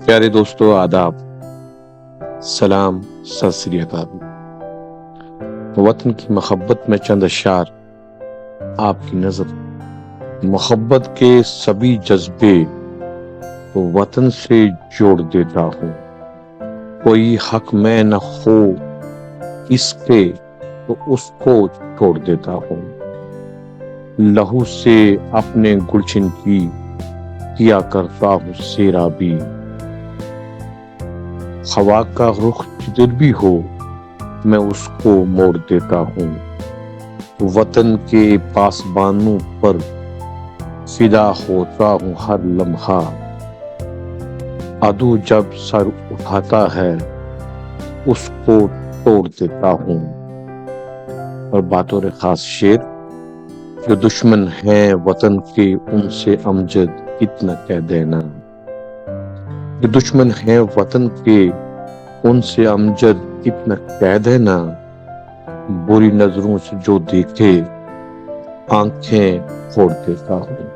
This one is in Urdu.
پیارے دوستو آداب، سلام، ست سری اکال۔ وطن کی محبت میں چند اشعار آپ کی نظر۔ محبت کے سبھی جذبے وطن سے جوڑ دیتا ہوں، کوئی حق میں نہ ہو اس کے تو اس کو چھوڑ دیتا ہوں۔ لہو سے اپنے گلشن کی کیا کرتا ہوں سیرابی، ہوا کا رخ جدھر بھی ہو میں اس کو موڑ دیتا ہوں۔ وطن کے پاسبانوں پر فدا ہوتا ہوں ہر لمحہ، عدو جب سر اٹھاتا ہے اس کو توڑ دیتا ہوں۔ اور بطور خاص شعر، جو دشمن ہیں وطن کے ان سے امجد اتنا کہہ دینا، جو دشمن ہیں وطن کے ان سے امجد اتنا کہہ دینا، بری نظروں سے جو دیکھے آنکھیں پھوڑ دیتا ہوں۔